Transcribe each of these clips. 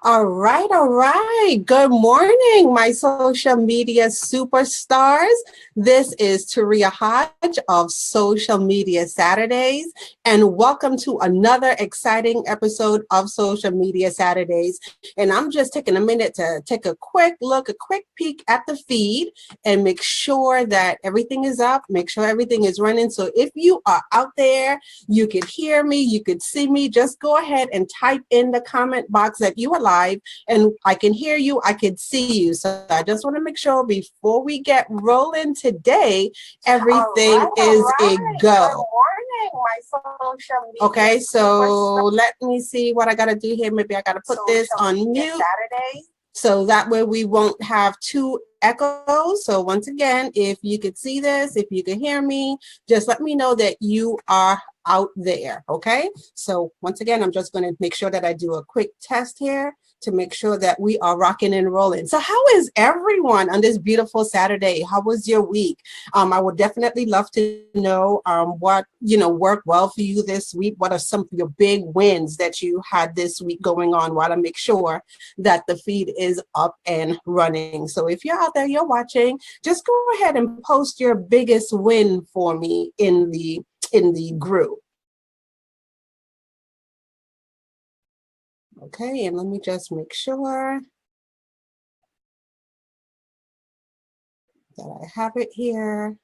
All right, all right. Good morning, my social media superstars. This is Taria Hodge of Social Media Saturdays, and welcome to another exciting episode of Social Media Saturdays. And I'm just taking a minute to take a quick look, a quick peek at the feed and make sure that everything is up, make sure everything is running. So if you are out there, you could hear me, you could see me, just go ahead and type in the comment box that you are live and I can hear you, I can see you. So I just want to make sure before we get rolling today, everything is a go. Good morning, my social media. Okay, so let me see what I got to do here. Maybe I got to put this on mute. Saturday. So that way we won't have two echoes. So once again, if you could see this, if you can hear me, just let me know that you are out there. Okay. So once again, I'm just going to make sure that I do a quick test here to make sure that we are rocking and rolling. So how is everyone on this beautiful Saturday? How was your week? I would definitely love to know what, worked well for you this week. What are some of your big wins that you had this week going on while I make sure that the feed is up and running. So if you're out there, you're watching, just go ahead and post your biggest win for me in the group. Okay, and let me just make sure that I have it here.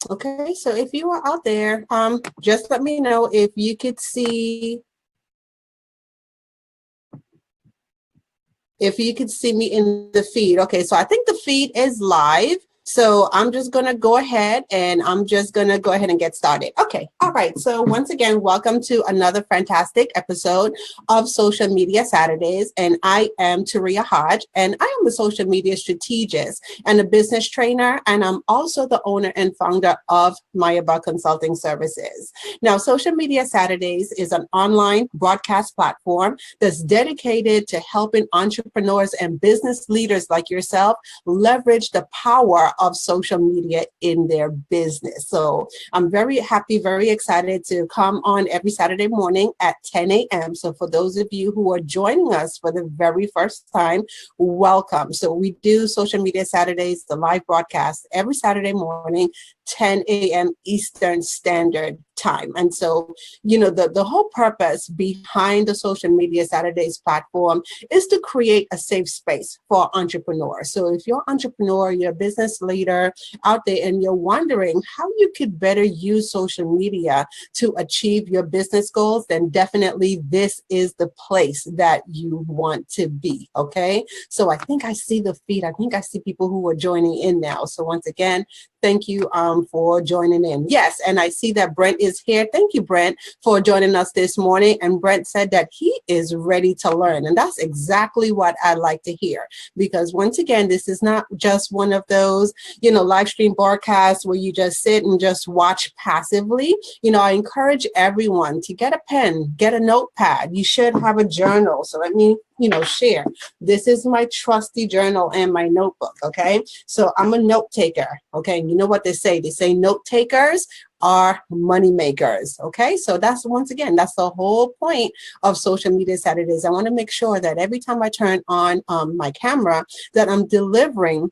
Okay, so if you are out there, just let me know if you could see me in the feed. Okay, so I think the feed is live. So I'm just going to go ahead and get started. Okay. All right. So once again, welcome to another fantastic episode of Social Media Saturdays. And I am Taria Hodge, and I am a social media strategist and a business trainer. And I'm also the owner and founder of Mayaba Consulting Services. Now, Social Media Saturdays is an online broadcast platform that's dedicated to helping entrepreneurs and business leaders like yourself leverage the power of social media in their business. So I'm very happy, very excited to come on every Saturday morning at 10 a.m. So for those of you who are joining us for the very first time, welcome. So we do Social Media Saturdays, the live broadcast every Saturday morning, 10 a.m. Eastern Standard Time. And so, the whole purpose behind the Social Media Saturdays platform is to create a safe space for entrepreneurs. So if you're an entrepreneur, you're a business leader out there and you're wondering how you could better use social media to achieve your business goals, then definitely this is the place that you want to be. Okay. So I think I see the feed. I think I see people who are joining in now. So once again, thank you for joining in. Yes, and I see that Brent is here. Thank you, Brent, for joining us this morning. And Brent said that he is ready to learn. And that's exactly what I like to hear. Because once again, this is not just one of those, live stream broadcasts where you just sit and just watch passively. I encourage everyone to get a pen, get a notepad. You should have a journal. So let me share. This is my trusty journal and my notebook. Okay. So I'm a note taker. Okay. And you know what they say? They say note takers are money makers. Okay. So that's, once again, that's the whole point of Social Media Saturdays. I want to make sure that every time I turn on my camera, that I'm delivering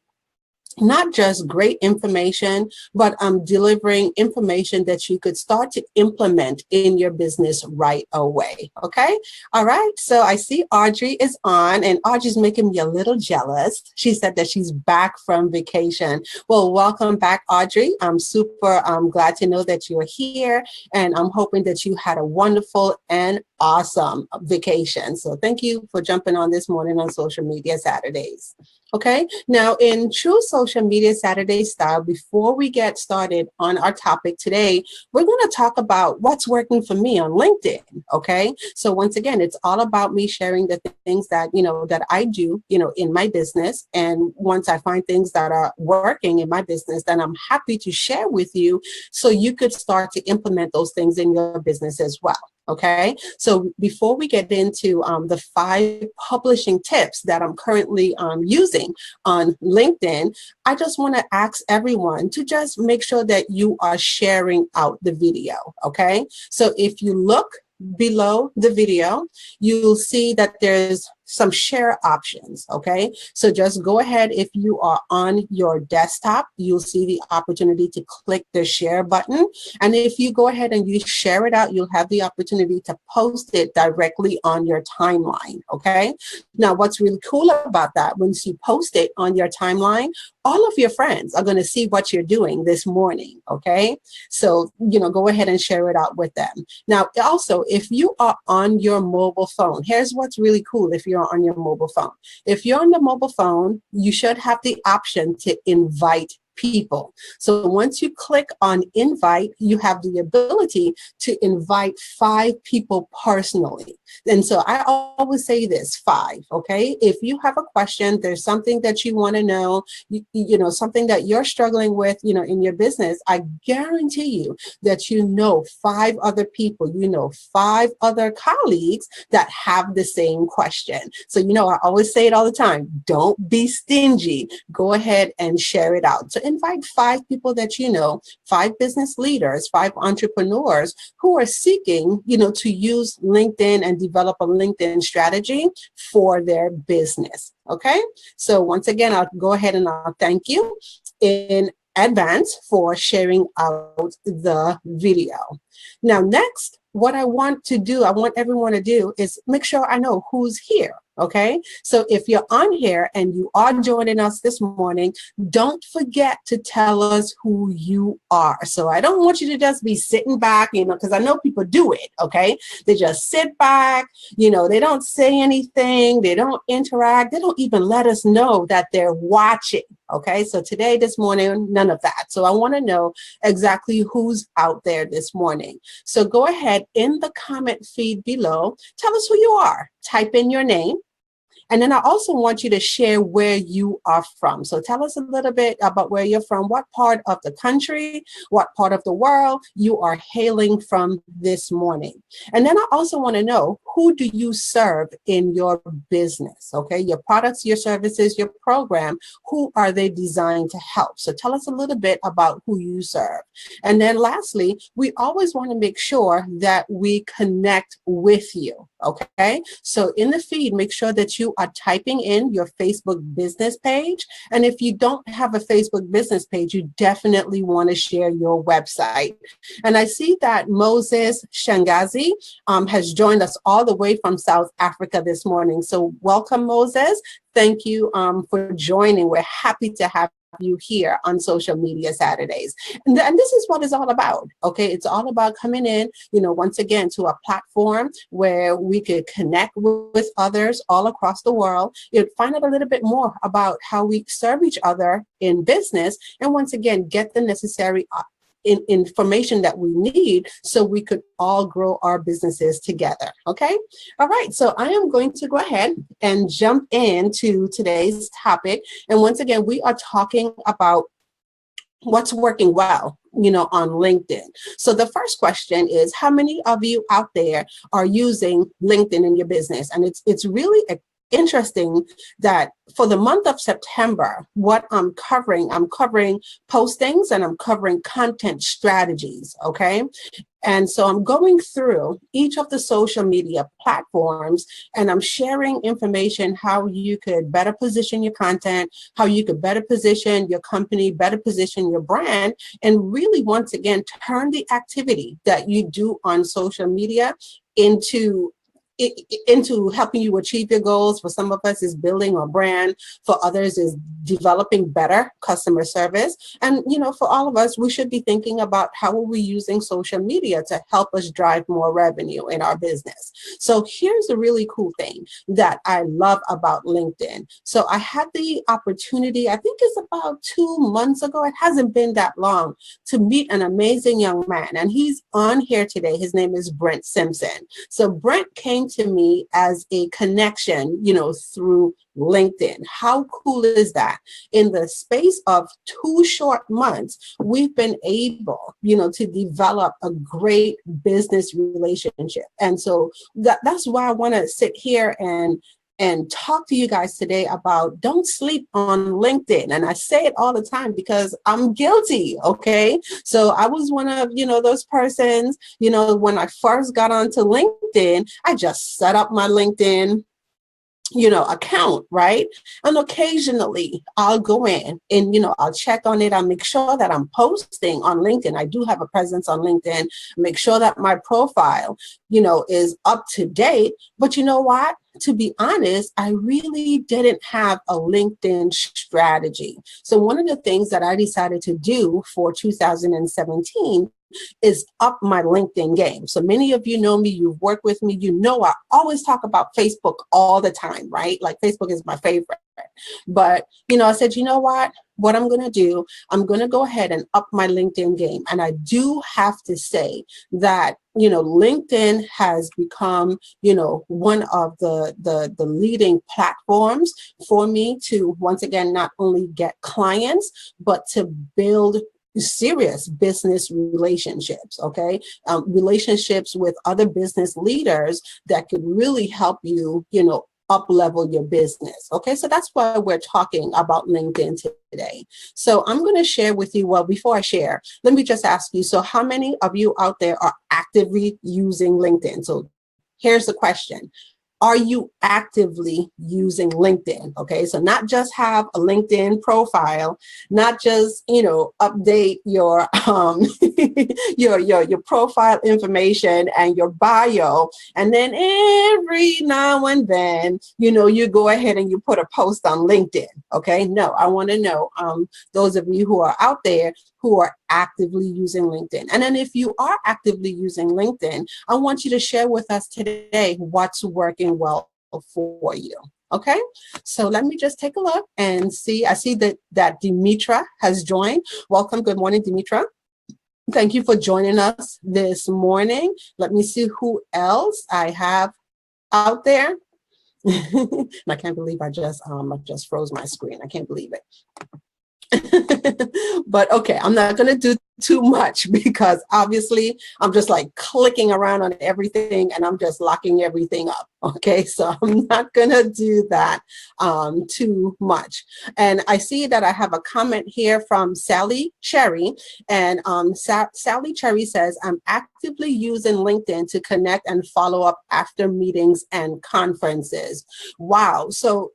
not just great information, but I'm delivering information that you could start to implement in your business right away. Okay. All right. So I see Audrey is on, and Audrey's making me a little jealous. She said that she's back from vacation. Well, welcome back, Audrey. I'm super glad to know that you're here, and I'm hoping that you had a wonderful and awesome vacation. So thank you for jumping on this morning on Social Media Saturdays. Okay. Now, in true social Social Media Saturday style, before we get started on our topic today, we're going to talk about what's working for me on LinkedIn. Okay. So once again, it's all about me sharing the things that, that I do, in my business. And once I find things that are working in my business, then I'm happy to share with you so you could start to implement those things in your business as well. Okay, so before we get into the 5 publishing tips that I'm currently using on LinkedIn, I just want to ask everyone to just make sure that you are sharing out the video. Okay, so if you look below the video, you'll see that there's some share options. Okay, so just go ahead. If you are on your desktop, you'll see the opportunity to click the share button. And if you go ahead and you share it out, you'll have the opportunity to post it directly on your timeline. Okay, now what's really cool about that, once you post it on your timeline, all of your friends are going to see what you're doing this morning. Okay, so go ahead and share it out with them. Now also, if you are on your mobile phone, here's what's really cool. If you're on your mobile phone, if you're on the mobile phone, you should have the option to invite people. So once you click on invite, you have the ability to invite 5 people personally. And so I always say this, 5, okay? If you have a question, there's something that you want to know, something that you're struggling with, in your business, I guarantee you that 5 other people, 5 other colleagues that have the same question. So, I always say it all the time, don't be stingy. Go ahead and share it out. So invite 5 people that 5 business leaders, 5 entrepreneurs who are seeking, to use LinkedIn and develop a LinkedIn strategy for their business. Okay. So once again, I'll go ahead and I'll thank you in advance for sharing out the video. Now, next, what I want everyone to do is make sure I know who's here. Okay, so if you're on here and you are joining us this morning, don't forget to tell us who you are. So I don't want you to just be sitting back, because I know people do it. Okay, they just sit back, they don't say anything, they don't interact, they don't even let us know that they're watching. Okay, so this morning, none of that. So I want to know exactly who's out there this morning. So go ahead in the comment feed below, tell us who you are, type in your name. And then I also want you to share where you are from. So tell us a little bit about where you're from, what part of the country, what part of the world you are hailing from this morning. And then I also want to know, who do you serve in your business? Okay, your products, your services, your program, who are they designed to help? So tell us a little bit about who you serve. And then lastly, we always want to make sure that we connect with you. Okay, so in the feed, make sure that you are typing in your Facebook business page. And if you don't have a Facebook business page, you definitely want to share your website. And I see that Moses Shangazi has joined us all the way from South Africa this morning. So welcome, Moses. Thank you for joining. We're happy to have you here on Social Media Saturdays. And this is what it's all about. Okay, it's all about coming in, once again, to a platform where we could connect with others all across the world. Find out a little bit more about how we serve each other in business, and once again, get the necessary information that we need so we could all grow our businesses together. Okay. All right. So I am going to go ahead and jump into today's topic. And once again, we are talking about what's working well, on LinkedIn. So the first question is, how many of you out there are using LinkedIn in your business? And it's really interesting that for the month of September, what I'm covering postings and I'm covering content strategies, okay? And so I'm going through each of the social media platforms and I'm sharing information how you could better position your content, how you could better position your company, better position your brand, and really, once again, turn the activity that you do on social media into into helping you achieve your goals. For some of us is building a brand. For others is developing better customer service. And, for all of us, we should be thinking about how are we using social media to help us drive more revenue in our business. So here's a really cool thing that I love about LinkedIn. So I had the opportunity, I think it's about 2 months ago, it hasn't been that long, to meet an amazing young man. And he's on here today. His name is Brent Simpson. So Brent came to me as a connection, through LinkedIn. How cool is that? In the space of 2 short months, we've been able, to develop a great business relationship. And so that's why I want to sit here and talk to you guys today about don't sleep on LinkedIn. And I say it all the time because I'm guilty, okay? So I was one of, those persons, when I first got onto LinkedIn, I just set up my LinkedIn account, right? And occasionally I'll go in and, I'll check on it. I'll make sure that I'm posting on LinkedIn. I do have a presence on LinkedIn. Make sure that my profile, is up to date. But you know what? To be honest, I really didn't have a LinkedIn strategy. So one of the things that I decided to do for 2017 is up my LinkedIn game. So many of you know me, you've worked with me, I always talk about Facebook all the time, right? Like Facebook is my favorite. But, I said, what I'm going to do, I'm going to go ahead and up my LinkedIn game. And I do have to say that, LinkedIn has become, one of the leading platforms for me to, once again, not only get clients, but to build serious business relationships, okay? Relationships with other business leaders that could really help you, up level your business. Okay, so that's why we're talking about LinkedIn today. So I'm going to share with you, well, before I share, let me just ask you, so how many of you out there are actively using LinkedIn? So here's the question. Are you actively using LinkedIn? Okay, so not just have a LinkedIn profile, not just, update your your profile information and your bio, and then every now and then, you go ahead and you put a post on LinkedIn. Okay, no, I want to know those of you who are out there who are actively using LinkedIn. And then if you are actively using LinkedIn, I want you to share with us today what's working well for you. Okay, so let me just take a look and see. I see that Demetra has joined. Welcome. Good morning, Demetra. Thank you for joining us this morning. Let me see who else I have out there. I can't believe I just froze my screen. I can't believe it. But okay, I'm not going to do too much because obviously I'm just like clicking around on everything and I'm just locking everything up. Okay, so I'm not going to do that too much. And I see that I have a comment here from Sally Cherry. And Sally Cherry says, I'm actively using LinkedIn to connect and follow up after meetings and conferences. Wow. So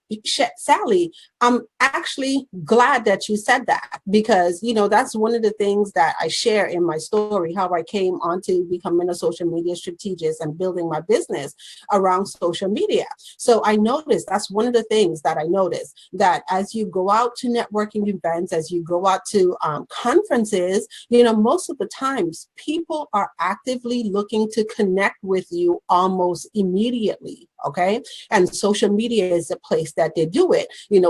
Sally, I'm actually glad that you said that because, that's one of the things that I share in my story, how I came onto becoming a social media strategist and building my business around social media. So I noticed that's one of the things that I noticed, that as you go out to networking events, as you go out to conferences, most of the times people are actively looking to connect with you almost immediately. Okay. And social media is a place that they do it,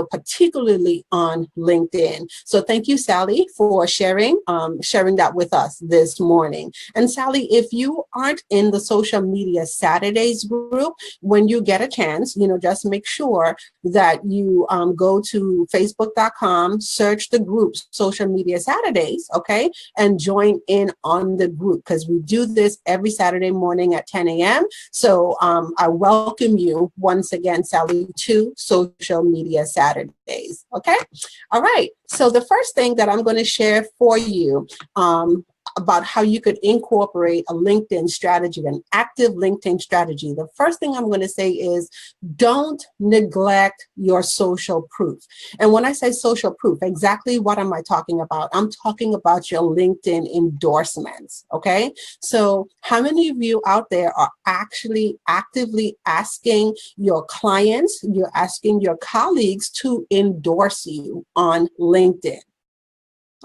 particularly on LinkedIn. So thank you, Sally, for sharing that with us this morning. And Sally, if you aren't in the Social Media Saturdays group, when you get a chance, just make sure that you go to facebook.com, search the group Social Media Saturdays, okay, and join in on the group because we do this every Saturday morning at 10 a.m. So I welcome you once again, Sally, to Social Media Saturdays, okay? All right, so the first thing that I'm going to share for you, about how you could incorporate a LinkedIn strategy, an active LinkedIn strategy. The first thing I'm going to say is don't neglect your social proof. And when I say social proof, exactly what am I talking about? I'm talking about your LinkedIn endorsements, okay? So how many of you out there are actually actively asking your clients, you're asking your colleagues to endorse you on LinkedIn?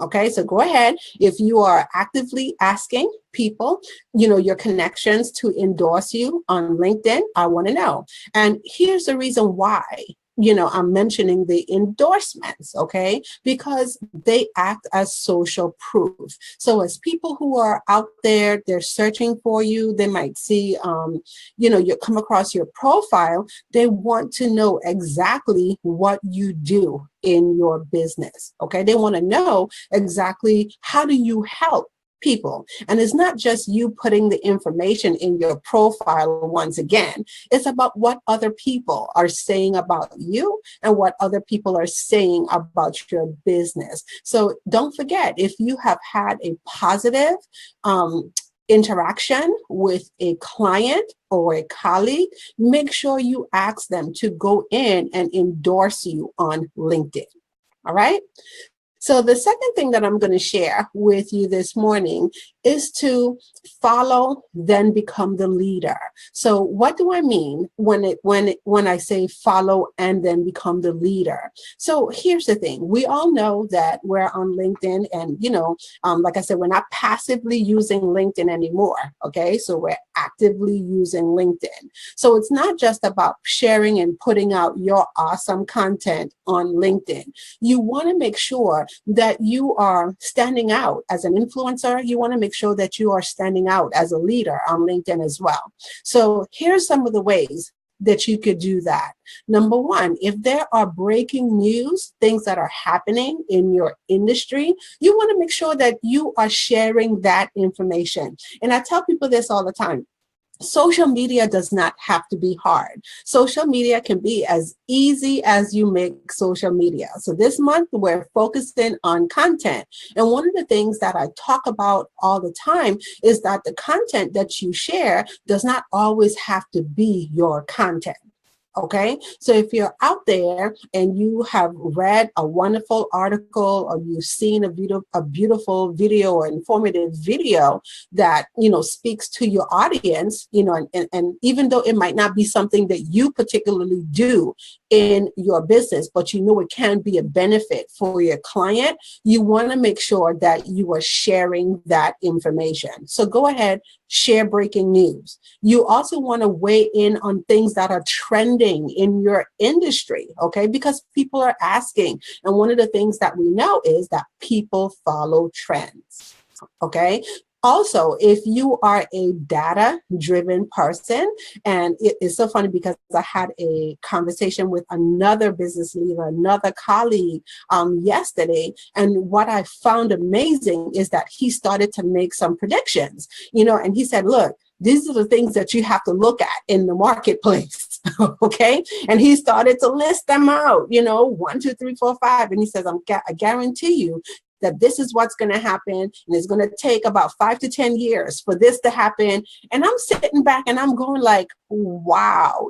Okay, so go ahead. If you are actively asking people, your connections to endorse you on LinkedIn, I want to know. And here's the reason why. I'm mentioning the endorsements, okay? Because they act as social proof. So as people who are out there, they're searching for you, they might see, you come across your profile, they want to know exactly what you do in your business, okay? They want to know exactly how do you help people. And it's not just you putting the information in your profile once again, it's about what other people are saying about you and what other people are saying about your business. So don't forget, if you have had a positive interaction with a client or a colleague, make sure you ask them to go in and endorse you on LinkedIn. All right. So the second thing that I'm going to share with you this morning is to follow, then become the leader. So what do I mean when I say follow and then become the leader? So here's the thing. We all know that we're on LinkedIn and, like I said, we're not passively using LinkedIn anymore. Okay. So we're actively using LinkedIn. So it's not just about sharing and putting out your awesome content on LinkedIn. You want to make sure that you are standing out as an influencer. You want to make sure that you are standing out as a leader on LinkedIn as well. So here's some of the ways that you could do that. Number one, if there are breaking news, things that are happening in your industry, you want to make sure that you are sharing that information. And I tell people this all the time. Social media does not have to be hard. Social media can be as easy as you make social media. So this month we're focusing on content. And one of the things that I talk about all the time is that the content that you share does not always have to be your content. Okay, so if you're out there and you have read a wonderful article or you've seen a beautiful video or informative video that, speaks to your audience, and even though it might not be something that you particularly do in your business, but it can be a benefit for your client, you want to make sure that you are sharing that information. So go ahead, share breaking news. You also want to weigh in on things that are trending in your industry, okay? Because people are asking. And one of the things that we know is that people follow trends, okay? Also, if you are a data-driven person, and it is so funny because I had a conversation with another business leader, another colleague yesterday, and what I found amazing is that he started to make some predictions, and he said, look, these are the things that you have to look at in the marketplace, okay? And he started to list them out, 1, 2, 3, 4, 5, and he says, I guarantee you that this is what's going to happen, and it's going to take about 5 to 10 years for this to happen. And I'm sitting back and I'm going like, wow,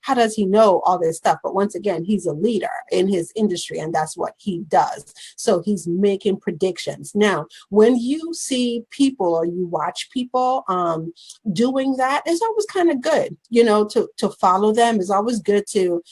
how does he know all this stuff? But once again, he's a leader in his industry, and that's what he does. So he's making predictions. Now, when you see people or you watch people doing that, it's always kind of good, to follow them. It's always good to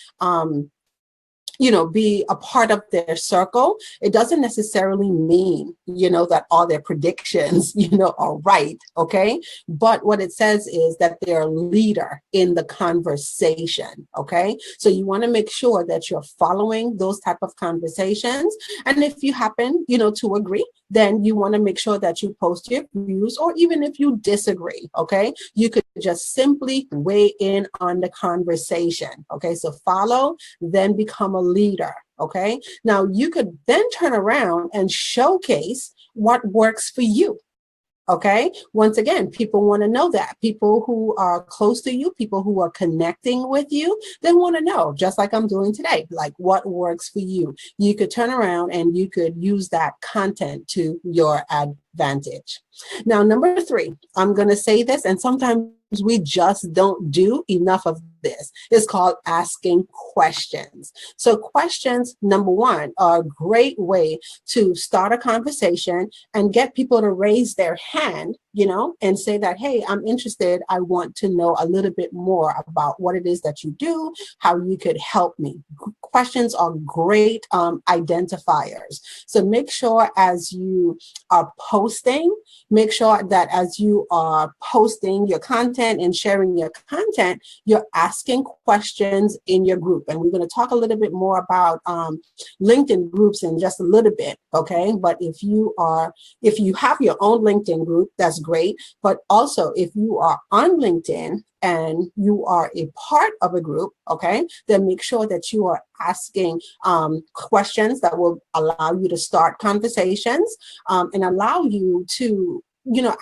be a part of their circle. It doesn't necessarily mean, that all their predictions, are right, okay? But what it says is that they're a leader in the conversation, okay? So you want to make sure that you're following those type of conversations. And if you happen, to agree, then you want to make sure that you post your views, or even if you disagree, okay? You could just simply weigh in on the conversation, okay? So follow, then become a leader, okay? Now, you could then turn around and showcase what works for you. Okay. Once again, people want to know that. People who are close to you, people who are connecting with you, they want to know, just like I'm doing today, like what works for you. You could turn around and you could use that content to your advantage. advantage. Now, number 3, I'm going to say this, and sometimes we just don't do enough of this. It's called asking questions. So questions, number 1, are a great way to start a conversation and get people to raise their hand, and say that, hey, I'm interested. I want to know a little bit more about what it is that you do, how you could help me. Questions are great identifiers. So make sure as you are posting, make sure that as you are posting your content and sharing your content, you're asking questions in your group. And we're going to talk a little bit more about LinkedIn groups in just a little bit, okay? But if you have your own LinkedIn group, that's great. But also, if you are on LinkedIn and you are a part of a group, okay, then make sure that you are asking questions that will allow you to start conversations and allow you to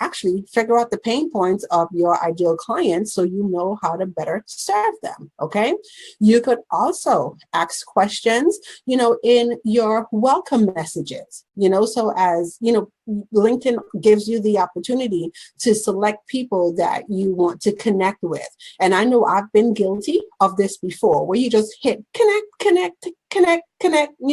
actually figure out the pain points of your ideal clients so you know how to better serve them, okay? You could also ask questions, in your welcome messages, so as, LinkedIn gives you the opportunity to select people that you want to connect with. And I know I've been guilty of this before, where you just hit connect,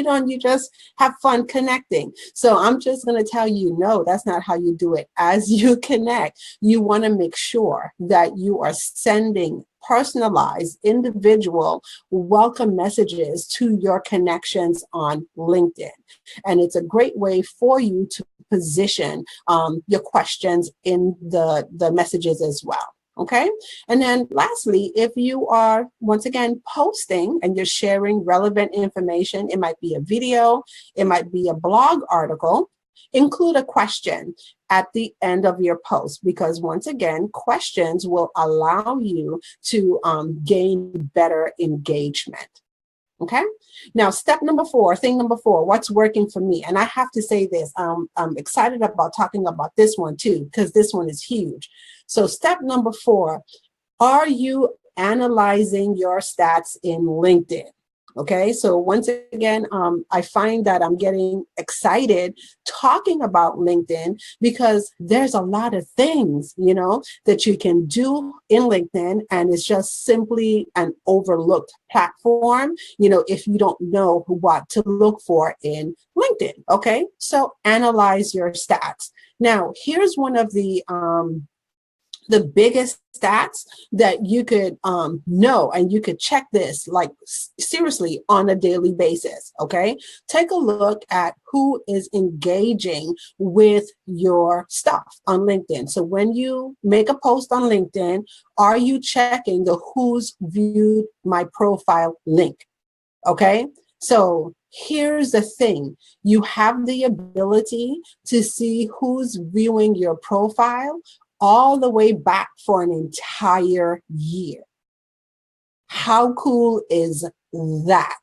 and you just have fun connecting. So I'm just going to tell you, no, that's not how you do it. As you connect, you want to make sure that you are sending personalized, individual welcome messages to your connections on LinkedIn. And it's a great way for you to position your questions in the messages as well. Okay. And then lastly, if you are, once again, posting and you're sharing relevant information, it might be a video, it might be a blog article, include a question at the end of your post, because once again, questions will allow you to gain better engagement. Okay. Now, thing number 4, what's working for me? And I have to say this, I'm excited about talking about this one too, because this one is huge. So step number 4, are you analyzing your stats in LinkedIn? Okay, so once again, I find that I'm getting excited talking about LinkedIn because there's a lot of things, that you can do in LinkedIn, and it's just simply an overlooked platform, if you don't know what to look for in LinkedIn. Okay, so analyze your stats. Now, here's one of the biggest stats that you could know, and you could check this like seriously on a daily basis. Okay, take a look at who is engaging with your stuff on LinkedIn. So when you make a post on LinkedIn, are you checking the who's viewed my profile link? Okay, so here's the thing. You have the ability to see who's viewing your profile all the way back for an entire year. How cool is that?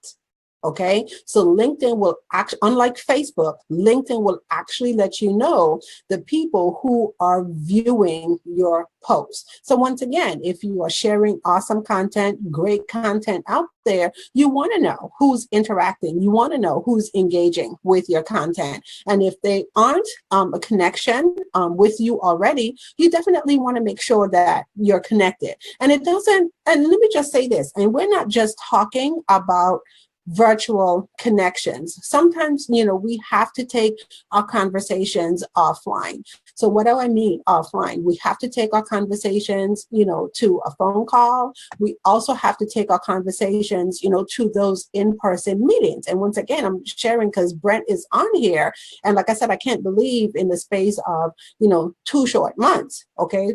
Okay, so LinkedIn will actually, unlike Facebook, LinkedIn will actually let you know the people who are viewing your posts. So once again, if you are sharing awesome content, great content out there, you want to know who's interacting. You want to know who's engaging with your content. And if they aren't a connection with you already, you definitely want to make sure that you're connected. And it doesn't, and let me just say this, and we're not just talking about virtual connections. Sometimes, we have to take our conversations offline. So what do I mean offline? We have to take our conversations, to a phone call. We also have to take our conversations, to those in-person meetings. And once again, I'm sharing because Brent is on here. And like I said, I can't believe in the space of, 2 short months, okay,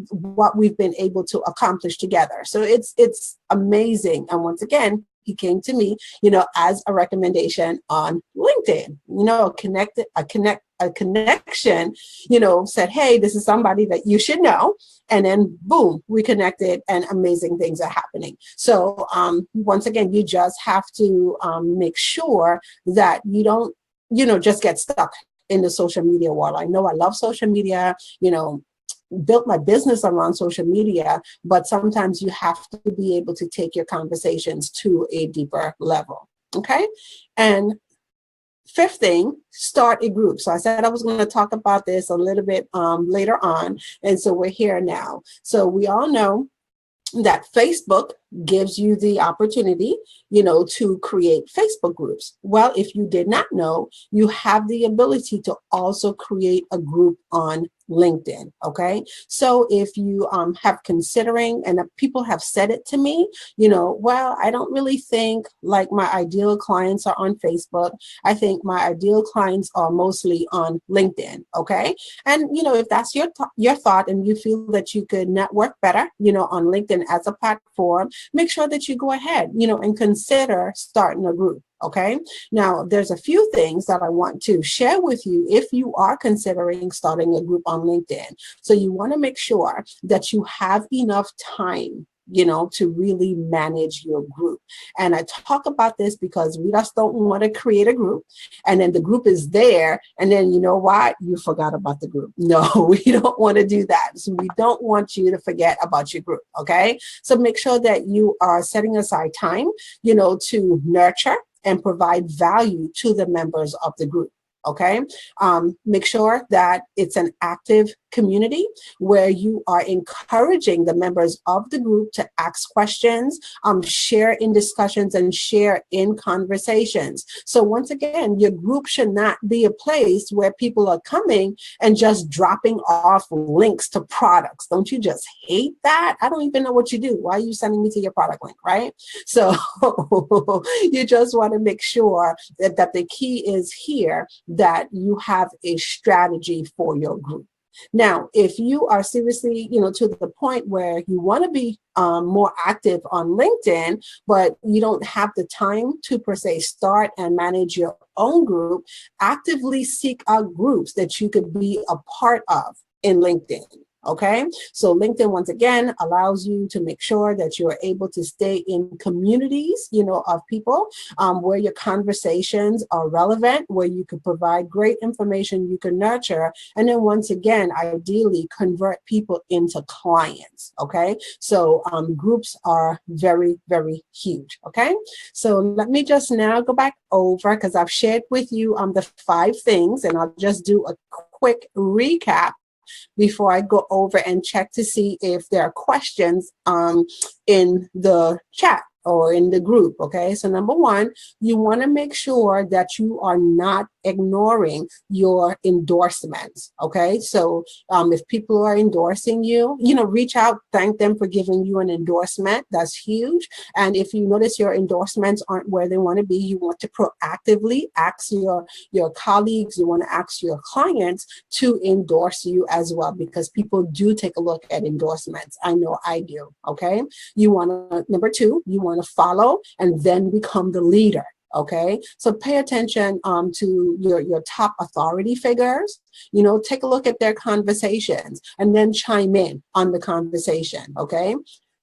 what we've been able to accomplish together. So it's amazing. And once again, he came to me, as a recommendation on LinkedIn, a connection, said, hey, this is somebody that you should know. And then boom, we connected and amazing things are happening. So once again, you just have to make sure that you don't, just get stuck in the social media world. I know I love social media, built my business around social media, but sometimes you have to be able to take your conversations to a deeper level. Okay. And Fifth thing, start a group. So I said I was going to talk about this a little bit later on. And so we're here now. So we all know that Facebook gives you the opportunity, to create Facebook groups. Well, if you did not know, you have the ability to also create a group on LinkedIn. Okay. So if you have considering, and people have said it to me, well, I don't really think like my ideal clients are on Facebook. I think my ideal clients are mostly on LinkedIn. Okay. And, if that's your thought and you feel that you could network better, on LinkedIn as a platform, make sure that you go ahead, and consider starting a group. Okay. Now, there's a few things that I want to share with you if you are considering starting a group on LinkedIn. So you want to make sure that you have enough time, to really manage your group. And I talk about this because we just don't want to create a group and then the group is there. And then you know what? You forgot about the group. No, we don't want to do that. So we don't want you to forget about your group. Okay. So make sure that you are setting aside time, to nurture and provide value to the members of the group. Okay. Make sure that it's an active community where you are encouraging the members of the group to ask questions, share in discussions, and share in conversations. So once again, your group should not be a place where people are coming and just dropping off links to products. Don't you just hate that? I don't even know what you do. Why are you sending me to your product link, right? So you just want to make sure that the key is here that you have a strategy for your group. Now, if you are seriously, to the point where you want to be more active on LinkedIn, but you don't have the time to per se start and manage your own group, actively seek out groups that you could be a part of in LinkedIn. Okay, so LinkedIn, once again, allows you to make sure that you're able to stay in communities, of people where your conversations are relevant, where you can provide great information you can nurture. And then once again, ideally convert people into clients. Okay, so groups are very, very huge. Okay, so let me just now go back over because I've shared with you the 5 things, and I'll just do a quick recap before I go over and check to see if there are questions in the chat or in the group. Okay, so number 1, you want to make sure that you are not ignoring your endorsements. Okay, so if people are endorsing you, reach out, thank them for giving you an endorsement. That's huge. And if you notice your endorsements aren't where they want to be, you want to proactively ask your colleagues, you want to ask your clients to endorse you as well, because people do take a look at endorsements. I know I do. Okay, you want to, number 2, you want to follow and then become the leader. Okay, so pay attention to your top authority figures. Take a look at their conversations and then chime in on the conversation. Okay.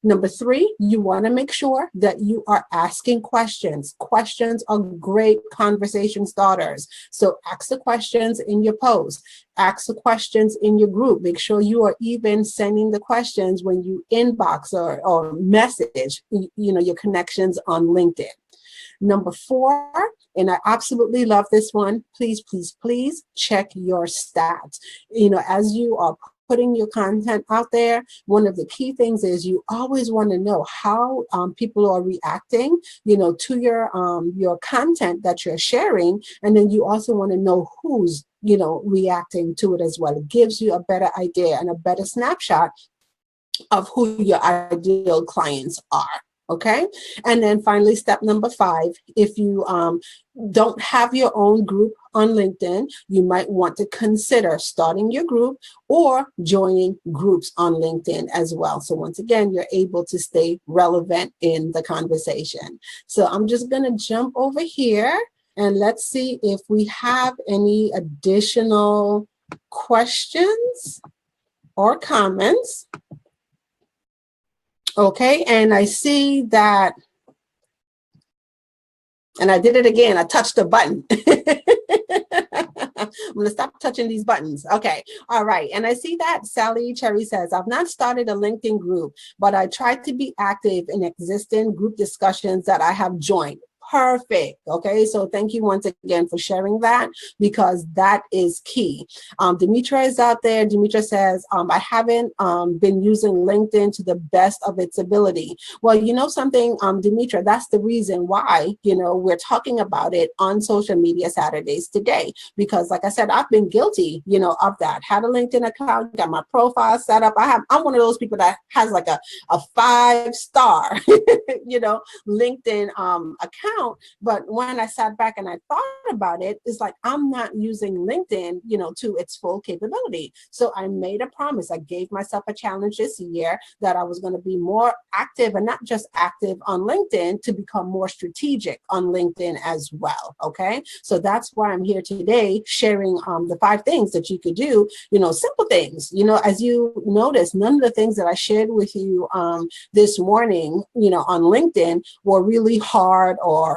Number 3, you want to make sure that you are asking questions. Questions are great conversation starters. So ask the questions in your post. Ask the questions in your group. Make sure you are even sending the questions when you inbox or message, your connections on LinkedIn. Number 4, and I absolutely love this one, please, please, please check your stats. As you are putting your content out there, one of the key things is you always want to know how people are reacting, to your content that you're sharing. And then you also want to know who's, reacting to it as well. It gives you a better idea and a better snapshot of who your ideal clients are. Okay. And then finally, step number 5, if you don't have your own group on LinkedIn, you might want to consider starting your group or joining groups on LinkedIn as well. So once again, you're able to stay relevant in the conversation. So I'm just going to jump over here and let's see if we have any additional questions or comments. Okay, and I see that, and I did it again. I touched the button. I'm going to stop touching these buttons. Okay, all right. And I see that Sally Cherry says, I've not started a LinkedIn group, but I try to be active in existing group discussions that I have joined. Perfect. Okay, so thank you once again for sharing that, because that is key. Demetra is out there. Demetra says, I haven't been using LinkedIn to the best of its ability. Well, you know something, Demetra, that's the reason why, we're talking about it on Social Media Saturdays today, because like I said, I've been guilty, of that. Had a LinkedIn account, got my profile set up. I'm one of those people that has like a 5-star, LinkedIn account. But when I sat back and I thought about it, it's like I'm not using LinkedIn, to its full capability. So I made a promise. I gave myself a challenge this year that I was going to be more active, and not just active on LinkedIn, to become more strategic on LinkedIn as well. Okay. So that's why I'm here today sharing the 5 things that you could do, simple things. As you notice, none of the things that I shared with you this morning, on LinkedIn were really hard or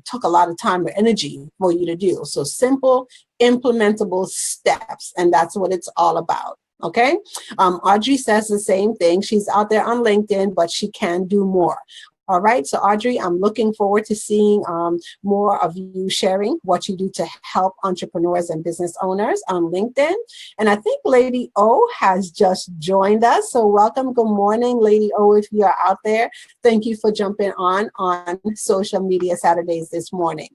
took a lot of time or energy for you to do. So simple, implementable steps, and that's what it's all about. Okay. Audrey says the same thing. She's out there on LinkedIn, but she can do more. All right. So Audrey, I'm looking forward to seeing more of you sharing what you do to help entrepreneurs and business owners on LinkedIn. And I think Lady O has just joined us. So welcome. Good morning, Lady O, if you're out there. Thank you for jumping on Social Media Saturdays this morning.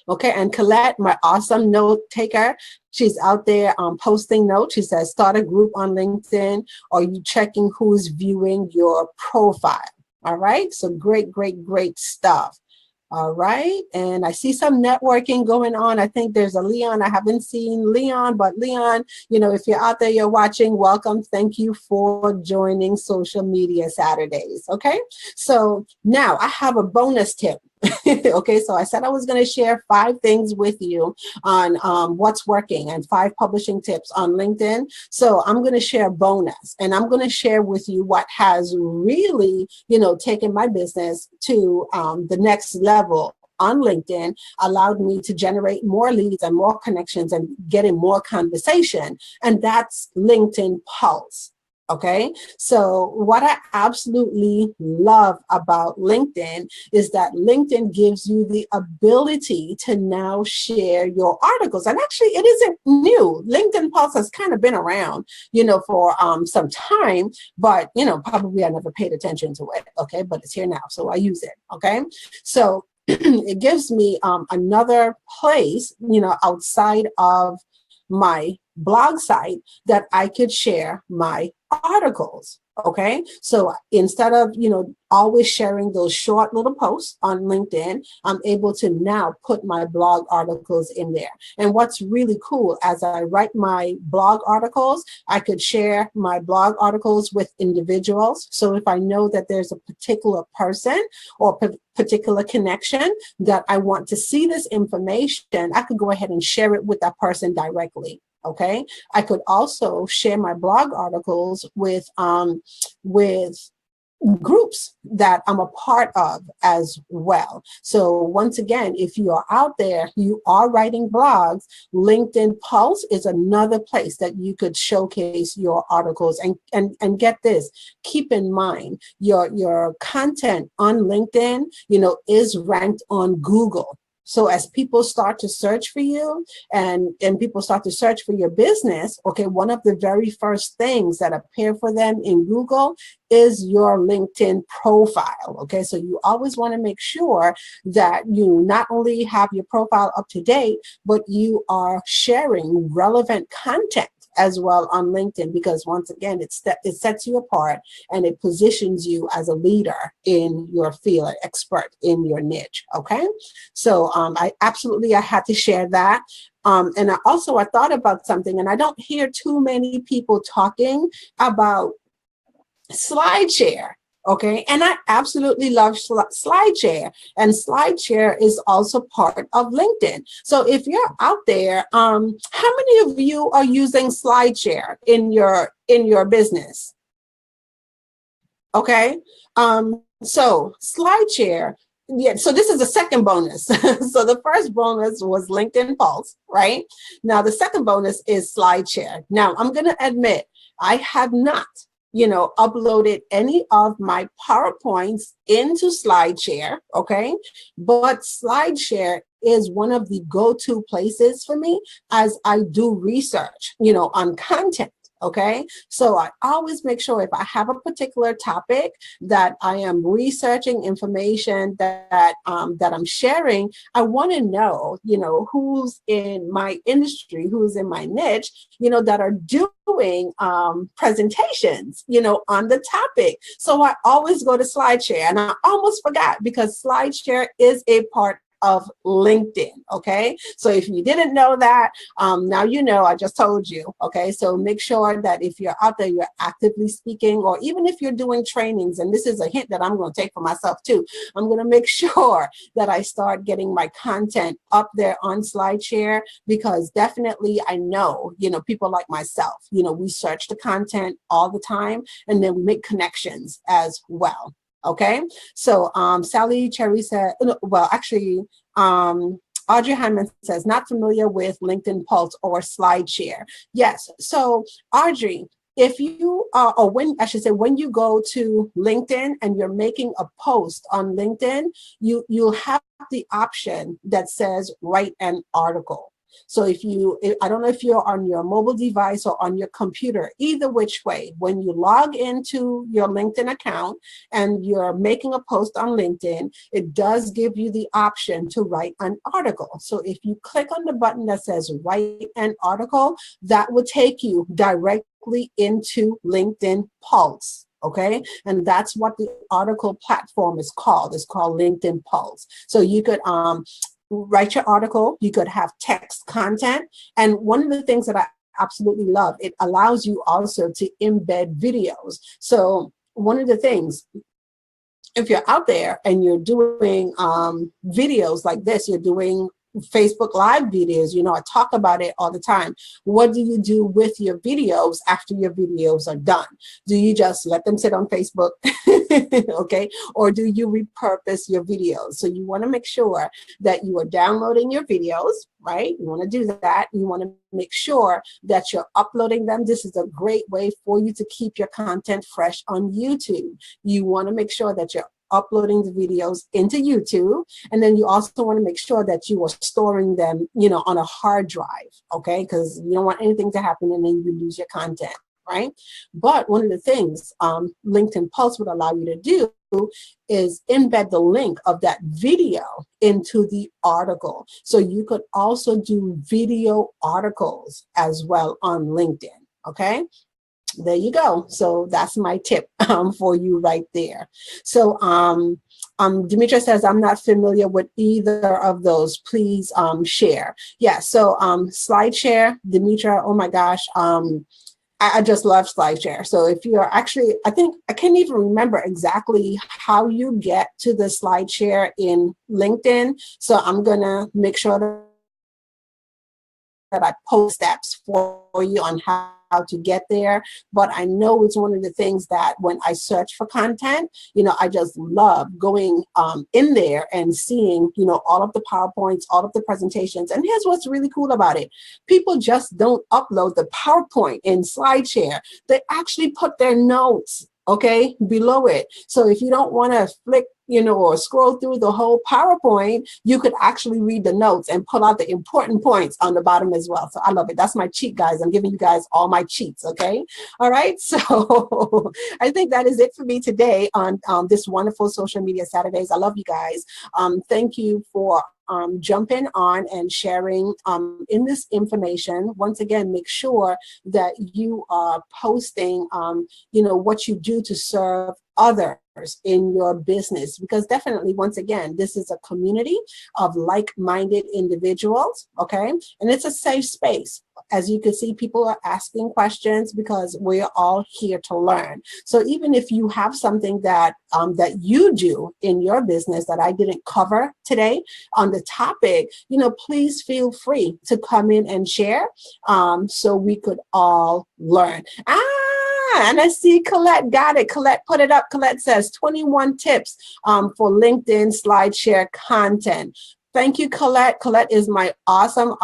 Okay, and Colette, my awesome note taker, she's out there posting notes. She says, start a group on LinkedIn, or you checking who's viewing your profile. All right, so great, great, great stuff. All right, and I see some networking going on. I think there's a Leon. I haven't seen Leon, but Leon, if you're out there, you're watching, welcome. Thank you for joining Social Media Saturdays. Okay, so now I have a bonus tip. Okay, so I said I was going to share 5 things with you on what's working and 5 publishing tips on LinkedIn. So I'm going to share a bonus, and I'm going to share with you what has really, taken my business to the next level on LinkedIn, allowed me to generate more leads and more connections and getting more conversation. And that's LinkedIn Pulse. Okay, so what I absolutely love about LinkedIn is that LinkedIn gives you the ability to now share your articles. And actually, it isn't new. LinkedIn Pulse has kind of been around, for some time, but, probably I never paid attention to it. Okay, but it's here now, so I use it. Okay, so it gives me another place, outside of my blog site that I could share my articles. Okay, so instead of always sharing those short little posts on LinkedIn, I'm able to now put my blog articles in there. And what's really cool, as I write my blog articles, I could share my blog articles with individuals. So if I know that there's a particular person or particular connection that I want to see this information, I could go ahead and share it with that person directly. Okay, I could also share my blog articles with groups that I'm a part of as well. So once again, if you are out there, you are writing blogs, LinkedIn Pulse is another place that you could showcase your articles. And get this, keep in mind, your content on LinkedIn, is ranked on Google. So as people start to search for you and people start to search for your business, okay, one of the very first things that appear for them in Google is your LinkedIn profile. Okay, so you always want to make sure that you not only have your profile up to date, but you are sharing relevant content as well on LinkedIn, because once again, it sets you apart and it positions you as a leader in your field, an expert in your niche. Okay, so I had to share that. And I thought about something, and I don't hear too many people talking about SlideShare. Okay, and I absolutely love SlideShare, and SlideShare is also part of LinkedIn. So if you're out there, how many of you are using SlideShare in your business? Okay, so SlideShare. Yeah, so this is the second bonus. So the first bonus was LinkedIn Pulse, right? Now the second bonus is SlideShare. Now I'm going to admit I have not uploaded any of my PowerPoints into SlideShare, okay? But SlideShare is one of the go-to places for me as I do research, on content. Okay, so I always make sure if I have a particular topic that I am researching information that I'm sharing, I want to know, who's in my industry, who's in my niche, that are doing presentations, on the topic. So I always go to SlideShare, and I almost forgot because SlideShare is a part of LinkedIn. Okay, so if you didn't know that, now you know. I just told you. Okay, so make sure that if you're out there, you're actively speaking, or even if you're doing trainings, and this is a hint that I'm going to take for myself too, I'm going to make sure that I start getting my content up there on SlideShare, because definitely I know, people like myself, we search the content all the time, and then we make connections as well. Okay, so Sally Cherry said, well, actually, Audrey Hyman says, not familiar with LinkedIn Pulse or SlideShare. Yes, so Audrey, if you, or when, I should say, when you go to LinkedIn and you're making a post on LinkedIn, you'll have the option that says write an article. So I don't know if you're on your mobile device or on your computer, either which way, when you log into your LinkedIn account and you're making a post on LinkedIn, it does give you the option to write an article. So if you click on the button that says write an article, that will take you directly into LinkedIn Pulse. Okay, and that's what the article platform is called. It's called LinkedIn Pulse. So you could write your article, you could have text content. And one of the things that I absolutely love, it allows you also to embed videos. So one of the things, if you're out there and you're doing videos like this, you're doing Facebook Live videos, I talk about it all the time. What do you do with your videos after your videos are done? Do you just let them sit on Facebook? Okay, or do you repurpose your videos? So you want to make sure that you are downloading your videos, right? You want to do that. You want to make sure that you're uploading them. This is a great way for you to keep your content fresh on YouTube. You want to make sure that you're uploading the videos into YouTube, and then you also want to make sure that you are storing them, on a hard drive, okay? Because you don't want anything to happen and then you lose your content, right? But one of the things LinkedIn Pulse would allow you to do is embed the link of that video into the article. So you could also do video articles as well on LinkedIn, okay? There you go. So that's my tip for you right there. So Demetra says, I'm not familiar with either of those. Please share. Yeah, so SlideShare, Demetra, oh my gosh, I just love SlideShare. So if you're actually, I can't even remember exactly how you get to the SlideShare in LinkedIn. So I'm going to make sure that I post steps for you on how to get there. But I know it's one of the things that when I search for content, I just love going in there and seeing, all of the PowerPoints, all of the presentations. And here's what's really cool about it. People just don't upload the PowerPoint in SlideShare. They actually put their notes, okay, below it. So if you don't want to flick, or scroll through the whole PowerPoint, you could actually read the notes and pull out the important points on the bottom as well. So I love it. That's my cheat, guys. I'm giving you guys all my cheats, okay? All right, so I think that is it for me today on this wonderful Social Media Saturdays. I love you guys. Thank you for jumping on and sharing in this information. Once again, make sure that you are posting, what you do to serve others in your business, because definitely, once again, this is a community of like-minded individuals, okay? And it's a safe space. As you can see, people are asking questions because we're all here to learn. So even if you have something that that you do in your business that I didn't cover today on the topic, please feel free to come in and share so we could all learn. And I see Colette got it. Colette put it up. Colette says 21 tips for LinkedIn SlideShare content. Thank you, Colette. Colette is my awesome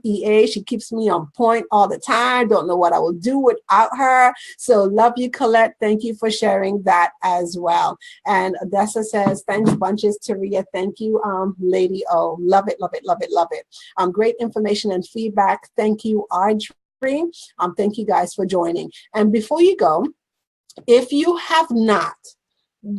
EA. She keeps me on point all the time. Don't know what I will do without her. So love you, Colette. Thank you for sharing that as well. And Odessa says, thanks bunches, Taria. Thank you, Lady O. Love it, love it, love it, love it. Great information and feedback. Thank you, Audrey. Thank you guys for joining. And before you go, if you have not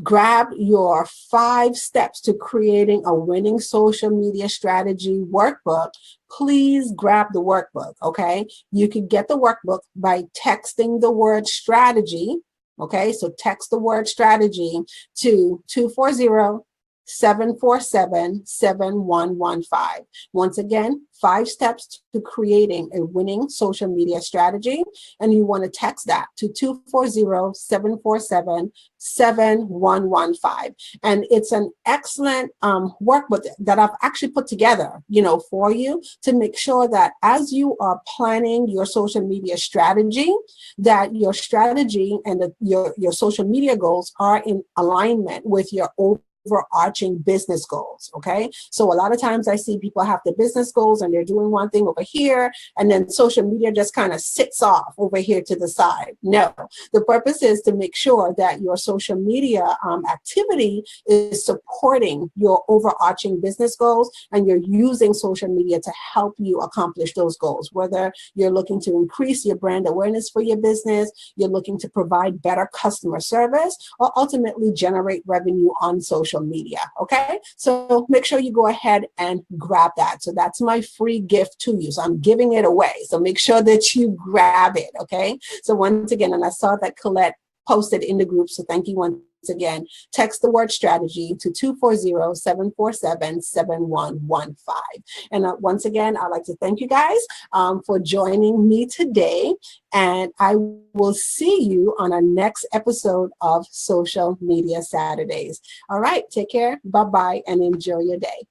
grab your 5 steps to creating a winning social media strategy workbook, please grab the workbook, okay? You can get the workbook by texting the word strategy, okay? So text the word strategy to 240-747-7115. Once again, 5 steps to creating a winning social media strategy. And you want to text that to 240-747-7115. And it's an excellent workbook that I've actually put together, for you to make sure that as you are planning your social media strategy, that your strategy and your social media goals are in alignment with your overarching business goals, okay? So a lot of times I see people have their business goals and they're doing one thing over here, and then social media just kind of sits off over here to the side. No, the purpose is to make sure that your social media activity is supporting your overarching business goals, and you're using social media to help you accomplish those goals, whether you're looking to increase your brand awareness for your business, you're looking to provide better customer service, or ultimately generate revenue on social media, okay? So make sure you go ahead and grab that. So that's my free gift to you. So I'm giving it away. So make sure that you grab it, okay? So once again, and I saw that Colette posted in the group, so thank you once again. Text the word strategy to 240-747-7115. And once again, I'd like to thank you guys for joining me today. And I will see you on our next episode of Social Media Saturdays. All right, take care, bye-bye, and enjoy your day.